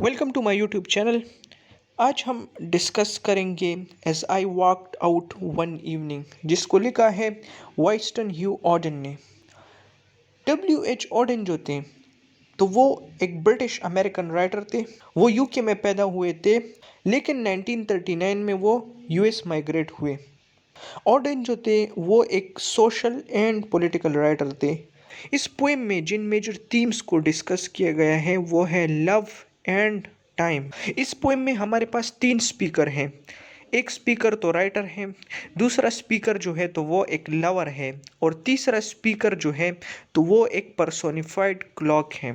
Welcome to my YouTube channel. आज हम discuss करेंगे as I walked out one evening, जिसको लिखा है वाइस्टन ह्यू ऑडेन ने। W H ऑडेन जो थे तो वो एक ब्रिटिश अमेरिकन राइटर थे। वो यूके में पैदा हुए थे, लेकिन 1939 में वो यूएस माइग्रेट हुए। ऑडेन जो थे वो एक सोशल एंड पॉलिटिकल राइटर थे। इस पोएम में जिन मेजर थीम्स को डिस्कस किया गया है वो है लव एंड टाइम। इस पोएम में हमारे पास तीन स्पीकर हैं। एक स्पीकर तो राइटर है, दूसरा स्पीकर जो है तो वो एक लवर है, और तीसरा स्पीकर जो है तो वो एक पर्सोनिफाइड क्लॉक है।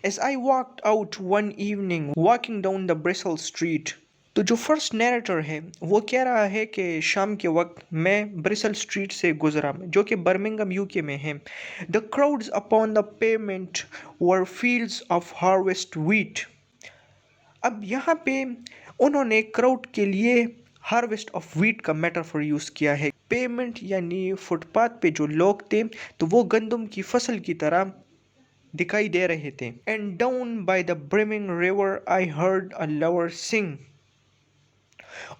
As I walked out one evening walking down the Bristol street, तो जो फर्स्ट नैरेटर है वो कह रहा है कि शाम के वक्त मैं ब्रिसल स्ट्रीट से गुजरा, जो कि बर्मिंघम यूके में है। The crowds upon the payment were fields of harvest wheat. अब यहाँ पे उन्होंने क्राउड के लिए हार्वेस्ट ऑफ व्हीट का मेटाफर यूज़ किया है। पेमेंट यानी फुटपाथ पे जो लोग थे तो वो गंदम की फसल की तरह दिखाई दे रहे थे। And down by the brimming river I heard a lover sing.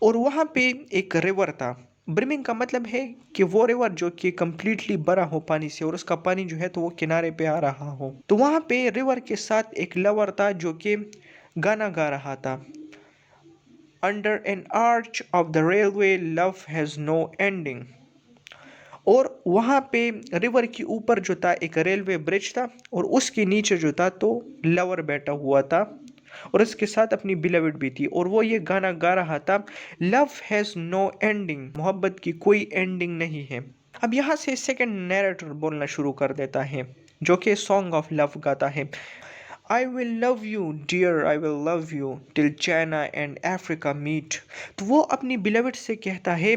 और वहाँ पे एक रिवर था। ब्रिमिंग का मतलब है कि वो रिवर जो कि कम्प्लीटली भरा हो पानी से, और उसका पानी जो है तो वो किनारे पे आ रहा हो। तो वहाँ पे रिवर के साथ एक लवर था जो कि गाना गा रहा था। Under an arch of the railway love has no ending. और वहाँ पे रिवर के ऊपर जो था एक रेलवे ब्रिज था, और उसके नीचे जो था तो लवर बैठा हुआ था, और उसके साथ अपनी बिलविड भी थी, और वो ये गाना गा रहा था, लव हैज़ नो एंडिंग, मोहब्बत की कोई एंडिंग नहीं है। अब यहाँ से सेकंड नैरेटर बोलना शुरू कर देता है, जो कि सॉन्ग ऑफ लव गाता है। I will love you, dear, I will love you till China and Africa meet। तो वो अपनी बिलविड से कहता है,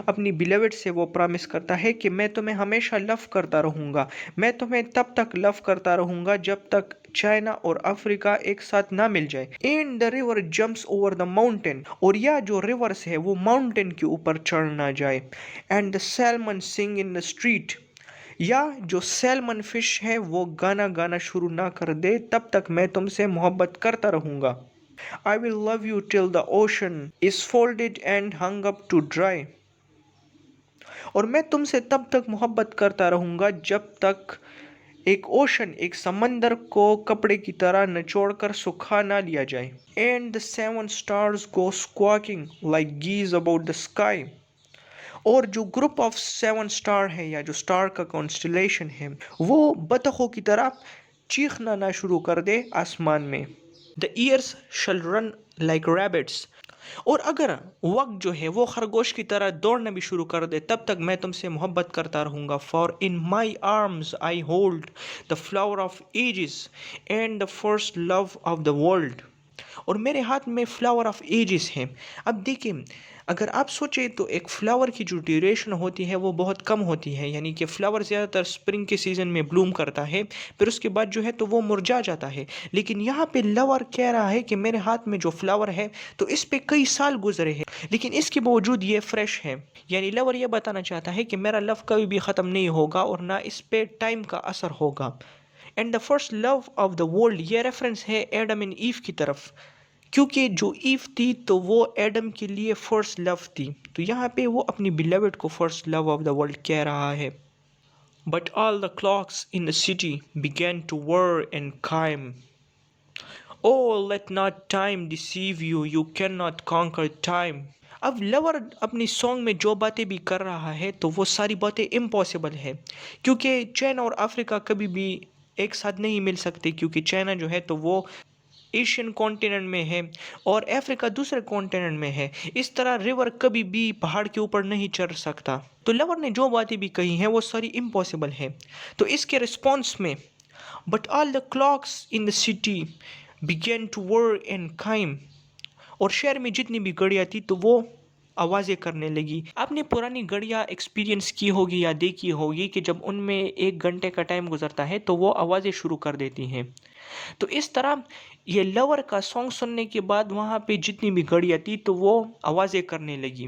अपनी बिलविड से वो प्रॉमिस करता है कि मैं तुम्हें हमेशा लव करता रहूँगा, मैं तुम्हें तब तक लव करता रहूँगा जब तक चाइना और अफ्रीका एक साथ ना मिल जाए। And the river jumps over the mountain, और यह जो रिवर्स है वो माउंटेन के ऊपर चढ़ ना जाए। And the salmon sing in the street, या जो सैल्मन फिश है वो गाना गाना शुरू ना कर दे तब तक मैं तुमसे मोहब्बत करता रहूँगा। I will love you till the ocean is folded and hung up to dry. और मैं तुमसे तब तक मोहब्बत करता रहूँगा जब तक एक ओशन, एक समंदर को कपड़े की तरह निचोड़कर सुखा ना लिया जाए। And the seven stars go squawking like geese about the sky. और जो ग्रुप ऑफ सेवन स्टार है, या जो स्टार का कॉन्स्टलेशन है, वो बतखों की तरह चीखना ना शुरू कर दे आसमान में। The years shall run like rabbits. और अगर वक्त जो है वो खरगोश की तरह दौड़ना भी शुरू कर दे तब तक मैं तुमसे मोहब्बत करता रहूँगा। For in my arms I hold the flower of ages and the first love of the world. और मेरे हाथ में फ्लावर ऑफ एजिस है। अब देखिए, अगर आप सोचें तो एक फ्लावर की जो ड्यूरेशन होती है वो बहुत कम होती है, यानी कि फ्लावर ज़्यादातर स्प्रिंग के सीज़न में ब्लूम करता है, फिर उसके बाद जो है तो वो मुरझा जाता है। लेकिन यहाँ पे लवर कह रहा है कि मेरे हाथ में जो फ्लावर है तो इस पे कई साल गुजरे हैं, लेकिन इसके बावजूद ये फ्रेश है। यानी लवर ये बताना चाहता है कि मेरा लव कभी भी ख़त्म नहीं होगा और ना इस पे टाइम का असर होगा। And the first love of the world, ये रेफरेंस है एडम एंड ईव की तरफ, क्योंकि जो ईव थी तो वो एडम के लिए फर्स्ट लव थी। तो यहाँ पे वो अपनी बिलवेड को first love of the world कह रहा है। But all the clocks in the city began to whir and climb। Oh, let not time deceive you, you cannot conquer time। अब लवर अपनी सॉन्ग में जो बातें भी कर रहा है तो वो सारी बातें इम्पॉसिबल है, क्योंकि चाइना और अफ्रीका कभी भी एक साथ नहीं मिल सकते, क्योंकि चाइना जो है तो वो एशियन कॉन्टिनेंट में है और अफ्रीका दूसरे कॉन्टिनेंट में है। इस तरह रिवर कभी भी पहाड़ के ऊपर नहीं चढ़ सकता। तो लवर ने जो बातें भी कही हैं वो सारी इम्पॉसिबल है। तो इसके रिस्पॉन्स में but all the clocks in the city began to whir and climb। और शहर में जितनी भी घड़ियाँ थी तो वो आवाज़ें करने लगी। आपने पुरानी घड़ियाँ एक्सपीरियंस की होगी या देखी होगी कि जब उनमें 1 घंटे का टाइम गुजरता है तो वो आवाज़ें शुरू कर देती हैं। तो इस तरह ये लवर का सॉन्ग सुनने के बाद वहाँ पे जितनी भी घड़ियाँ थी तो वो आवाज़ें करने लगी।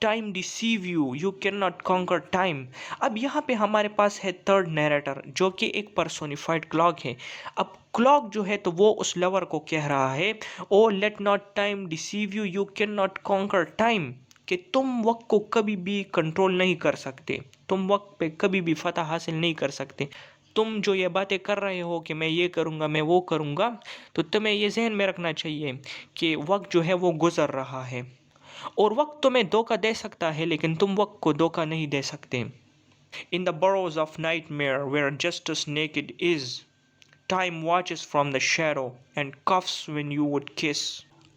Time deceive you, you can not conquer time. अब यहाँ पे हमारे पास है थर्ड नैरेटर जो कि एक पर्सोनिफाइड क्लॉक है। अब क्लॉक जो है तो वो उस लवर को कह रहा है, oh let not time deceive you, you can not conquer time, कि तुम वक्त को कभी भी कंट्रोल नहीं कर सकते, तुम वक्त पे कभी भी फतह हासिल नहीं कर सकते। तुम जो ये बातें कर रहे हो कि मैं ये करूँगा मैं वो करूँगा, तो तुम्हें ये जहन में रखना चाहिए कि वक्त जो है वो गुजर रहा है, और वक्त तुम्हें धोखा दे सकता है लेकिन तुम वक्त को धोखा नहीं दे सकते। In the burrows of nightmare where justice naked is, time watches from the shadow and coughs when you would kiss।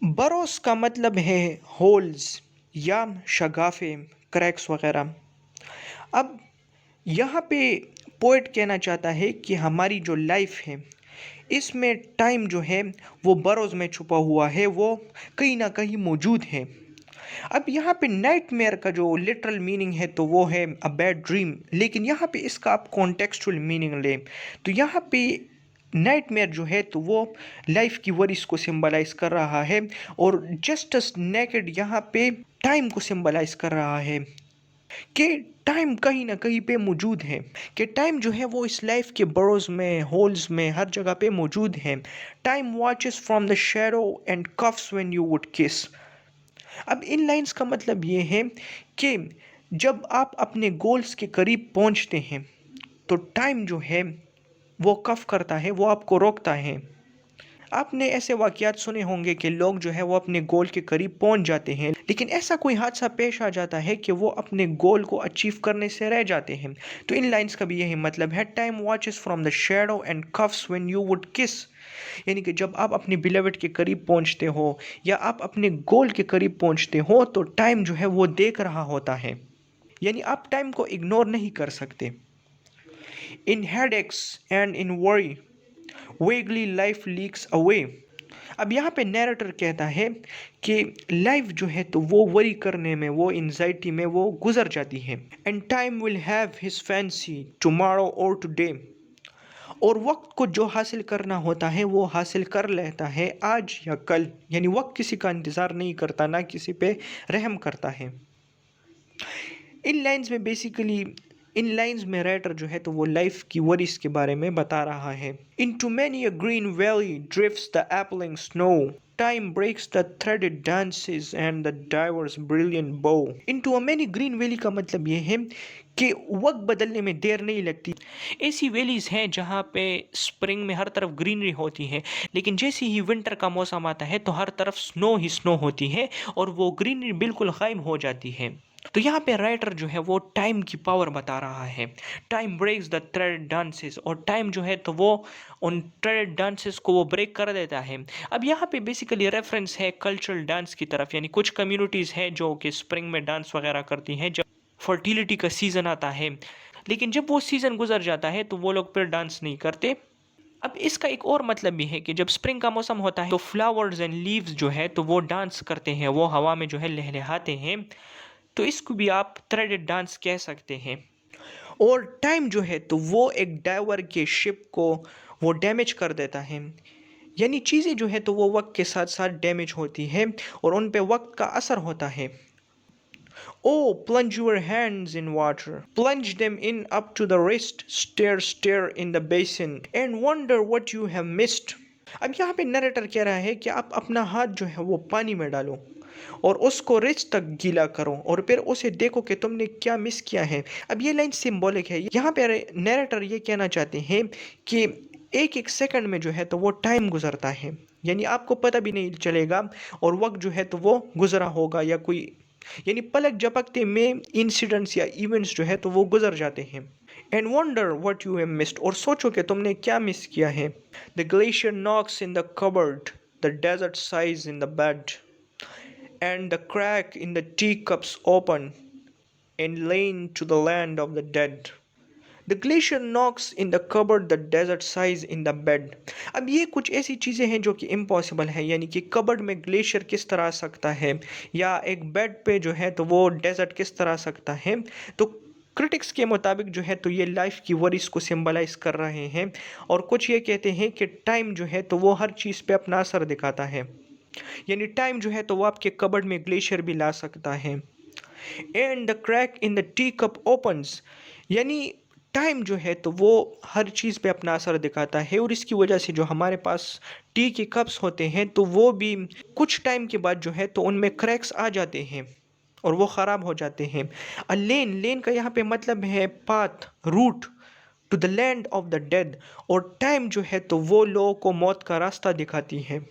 burrows का मतलब है होल्स या शगाफे, क्रैक्स वगैरह। अब यहाँ पे पोएट कहना चाहता है कि हमारी जो लाइफ है इसमें टाइम जो है वो बरोज़ में छुपा हुआ है, वो कहीं ना कहीं मौजूद है। अब यहाँ पे नाइटमेयर का जो लिटरल मीनिंग है तो वो है अ बैड ड्रीम, लेकिन यहाँ पे इसका आप कॉन्टेक्सचुअल मीनिंग लें तो यहाँ पे नाइटमेयर जो है तो वो लाइफ की वरीज को सिंबलाइज कर रहा है, और जस्टिस नेकेड यहाँ पे टाइम को सिंबलाइज कर रहा है कि टाइम कहीं ना कहीं पे मौजूद है, कि टाइम जो है वो इस लाइफ के बरोज में, होल्स में, हर जगह पे मौजूद है। Time watches from the shadow and coughs when you would किस। अब इन लाइंस का मतलब ये है कि जब आप अपने गोल्स के करीब पहुंचते हैं तो टाइम जो है वो कफ करता है, वो आपको रोकता है। आपने ऐसे वाक़यात सुने होंगे कि लोग जो है वो अपने गोल के करीब पहुंच जाते हैं, लेकिन ऐसा कोई हादसा पेश आ जाता है कि वो अपने गोल को अचीव करने से रह जाते हैं। तो इन लाइंस का भी यही मतलब है, time watches from the shadow and coughs when you would किस। यानी कि जब आप अपने बिलेवेड के करीब पहुंचते हो या आप अपने गोल के करीब पहुंचते हो तो टाइम जो है वो देख रहा होता है, यानी आप टाइम को इग्नोर नहीं कर सकते। In headaches and in worry vaguely life leaks away. अब यहाँ पे नैरेटर कहता है कि लाइफ जो है तो वो वरी करने में, वो एंजाइटी में वो गुजर जाती है। And time will have his fancy tomorrow और टुडे। और वक्त को जो हासिल करना होता है वो हासिल कर लेता है आज या कल, यानी वक्त किसी का इंतज़ार नहीं करता, ना किसी पे रहम करता है। इन लाइंस में बेसिकली, इन लाइंस में राइटर जो है तो वो लाइफ की वरीज के बारे में बता रहा है। Into many a green valley drifts the appling snow. Time breaks the threaded dances and the diver's brilliant bow. Into a many green valley का मतलब ये है कि वक्त बदलने में देर नहीं लगती। ऐसी वैलीज हैं जहाँ पे स्प्रिंग में हर तरफ ग्रीनरी होती है, लेकिन जैसे ही विंटर का मौसम आता है तो हर तरफ स्नो ही स्नो होती है और वो ग्रीनरी बिल्कुल गायब हो जाती है। तो यहाँ पे राइटर जो है वो टाइम की पावर बता रहा है। Time breaks the thread dances, और टाइम जो है तो वो उन थ्रेड डांसेस को वो ब्रेक कर देता है। अब यहाँ पे बेसिकली रेफरेंस है कल्चरल डांस की तरफ, यानी कुछ कम्युनिटीज़ हैं जो कि स्प्रिंग में डांस वगैरह करती हैं जब फर्टिलिटी का सीज़न आता है, लेकिन जब वो सीज़न गुजर जाता है तो वो लोग फिर डांस नहीं करते। अब इसका एक और मतलब भी है कि जब स्प्रिंग का मौसम होता है तो फ्लावर्स एंड लीव्स जो है तो वो डांस करते हैं, वो हवा में जो है लहलहाते हैं, तो इसको भी आप थ्रेडेड डांस कह सकते हैं। और टाइम जो है तो वो एक डाइवर के शिप को वो डैमेज कर देता है, यानी चीज़ें जो है तो वो वक्त के साथ साथ डैमेज होती है और उन पे वक्त का असर होता है। Oh, plunge your hands in water, plunge them in up to the wrist, stare in the basin, and wonder what you have missed। अब यहाँ पे नरेटर कह रहा है कि आप अपना हाथ जो है वो पानी में डालो और उसको रिच तक गीला करो और फिर उसे देखो कि तुमने क्या मिस किया है। अब ये लाइन सिंबॉलिक है, यहाँ पे नरेटर ये कहना चाहते हैं कि एक एक सेकंड में जो है तो वो टाइम गुजरता है, यानी आपको पता भी नहीं चलेगा और वक्त जो है तो वो गुजरा होगा, या कोई यानी पलक झपकते में इंसिडेंट्स या इवेंट्स जो है तो वो गुजर जाते हैं। And wonder what you have missed, और सोचो कि तुमने क्या मिस किया है। The glacier knocks in the cupboard, the desert sighs in the bed, and the crack in the teacups open and lane to the land of the dead. The glacier knocks in the cupboard, the desert sighs in the bed. अब ये कुछ ऐसी चीज़ें हैं जो कि impossible है, यानी कि कबर्ड में ग्लेशियर किस तरह आ सकता है या एक बेड पे जो है तो वो डेजर्ट किस तरह आ सकता है। तो क्रिटिक्स के मुताबिक जो है तो ये लाइफ की वरीज को सिंबलाइज कर रहे हैं, और कुछ ये कहते हैं कि टाइम जो है तो वो हर चीज़ पे अपना असर दिखाता है। यानी टाइम जो है तो वो आपके कबर्ड में ग्लेशियर भी ला सकता है। And the crack in the tea cup opens, यानी टाइम जो है तो वो हर चीज़ पे अपना असर दिखाता है, और इसकी वजह से जो हमारे पास टी के कप्स होते हैं तो वो भी कुछ टाइम के बाद जो है तो उनमें क्रैक्स आ जाते हैं और वो ख़राब हो जाते हैं। लेन, लेन का यहाँ पे मतलब है path, route to the land of the dead, और टाइम जो है तो वो लोगों को मौत का रास्ता दिखाती है।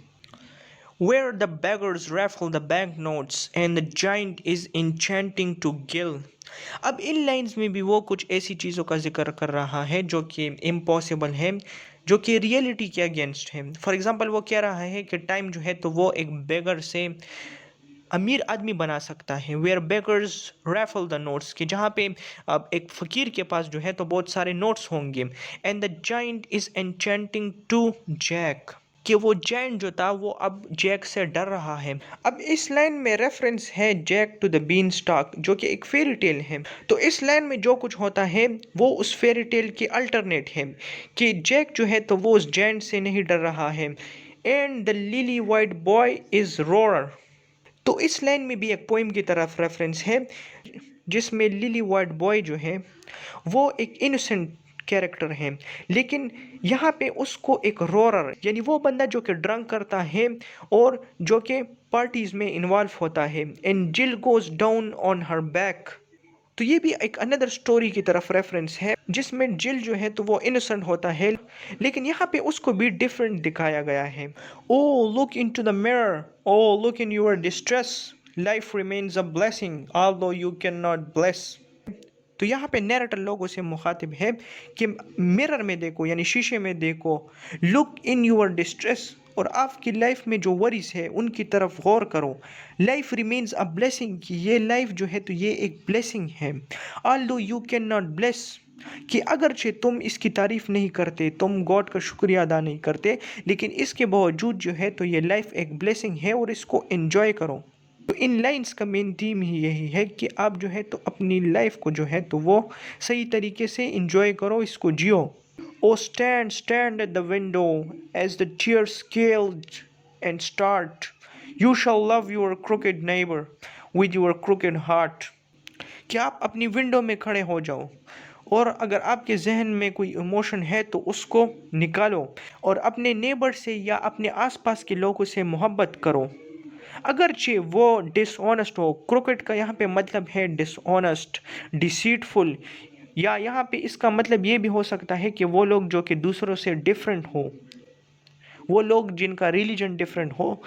Where the beggars raffle the banknotes and the giant is enchanting to gill. अब इन लाइंस में भी वो कुछ ऐसी चीज़ों का जिक्र कर रहा है जो कि इम्पॉसिबल है, जो कि रियलिटी के अगेंस्ट है। फॉर एग्जांपल वो कह रहा है कि टाइम जो है तो वो एक बेगर से अमीर आदमी बना सकता है। Where beggars raffle the notes, कि जहाँ पे अब एक फ़कीर के पास जो है तो बहुत सारे नोट्स होंगे। And the giant is enchanting to Jack, कि वो जैंट जो था वो अब जैक से डर रहा है। अब इस लाइन में रेफरेंस है Jack to the beanstalk, जो कि एक फेरी टेल है। तो इस लाइन में जो कुछ होता है वो उस फेरी टेल की अल्टरनेट है, कि जैक जो है तो वो उस जैंट से नहीं डर रहा है। And the lily white boy is row or, तो इस लाइन में भी एक पोइम की तरफ रेफरेंस है, जिसमें लिली वाइट बॉय जो है वो एक इनोसेंट कैरेक्टर है, लेकिन यहाँ पे उसको एक रोरर, यानी वो बंदा जो कि ड्रंक करता है और जो कि पार्टीज में इन्वॉल्व होता है। एंड जिल goes down on her back, तो ये भी एक अनदर स्टोरी की तरफ रेफरेंस है, जिसमें जिल जो है तो वो इनोसेंट होता है, लेकिन यहाँ पे उसको भी डिफरेंट दिखाया गया है। O look into the mirror, O look in your distress, life remains a blessing although you can not bless. तो यहाँ पे नैरेटर लोगों से मुखातिब है कि मिरर में देखो, यानी शीशे में देखो, लुक इन यूर डिस्ट्रेस, और आपकी लाइफ में जो वरीज है उनकी तरफ गौर करो। लाइफ रिमेन्स अ ब्लेसिंग, कि ये लाइफ जो है तो ये एक ब्लेसिंग है। Although you can not bless, कि अगरचे तुम इसकी तारीफ नहीं करते, तुम गॉड का शुक्रिया अदा नहीं करते, लेकिन इसके बावजूद जो है तो ये लाइफ एक ब्लेसिंग है और इसको एंजॉय करो। तो इन लाइंस का मेन थीम ही यही है कि आप जो है तो अपनी लाइफ को जो है तो वो सही तरीके से इंजॉय करो, इसको जियो। Oh stand stand at the window as the tears scaled and start, you shall love your crooked neighbor with your crooked heart, कि आप अपनी विंडो में खड़े हो जाओ और अगर आपके जहन में कोई इमोशन है तो उसको निकालो और अपने नेबर से या अपने आसपास के लोगों से मोहब्बत करो, अगरचे वो डिसऑनेस्ट हो। क्रोकेट का यहाँ पे मतलब है डिसऑनेस्ट, डिसीटफुल, या यहाँ पे इसका मतलब ये भी हो सकता है कि वो लोग जो कि दूसरों से डिफरेंट हो, वो लोग जिनका रिलीजन डिफरेंट हो,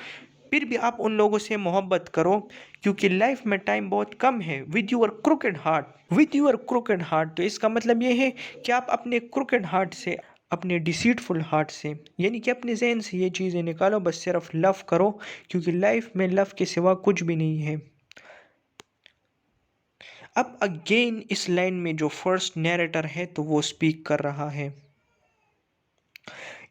फिर भी आप उन लोगों से मोहब्बत करो, क्योंकि लाइफ में टाइम बहुत कम है। With your crooked heart, with your crooked heart, तो इसका मतलब ये है कि आप अपने क्रोकेड हार्ट से, अपने डिसीटफुल हार्ट से, यानी कि अपने जहन से ये चीज़ें निकालो, बस सिर्फ लव करो, क्योंकि लाइफ में लव के सिवा कुछ भी नहीं है। अब अगेन इस लाइन में जो फर्स्ट नैरेटर है तो वो स्पीक कर रहा है।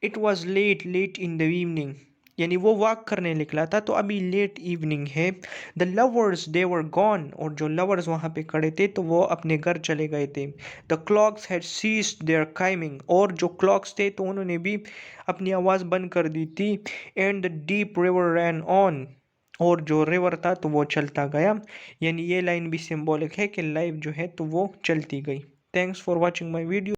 It was late late in the evening, यानी वो वॉक करने निकला था तो अभी लेट इवनिंग है। The lovers they were gone, और जो लवर्स वहाँ पे खड़े थे तो वो अपने घर चले गए थे। The clocks had ceased their chiming, और जो क्लॉक्स थे तो उन्होंने भी अपनी आवाज़ बंद कर दी थी। And the deep river ran on, और जो रिवर था तो वो चलता गया, यानी ये लाइन भी सिंबॉलिक है कि लाइफ जो है तो वो चलती गई। Thanks for watching my video.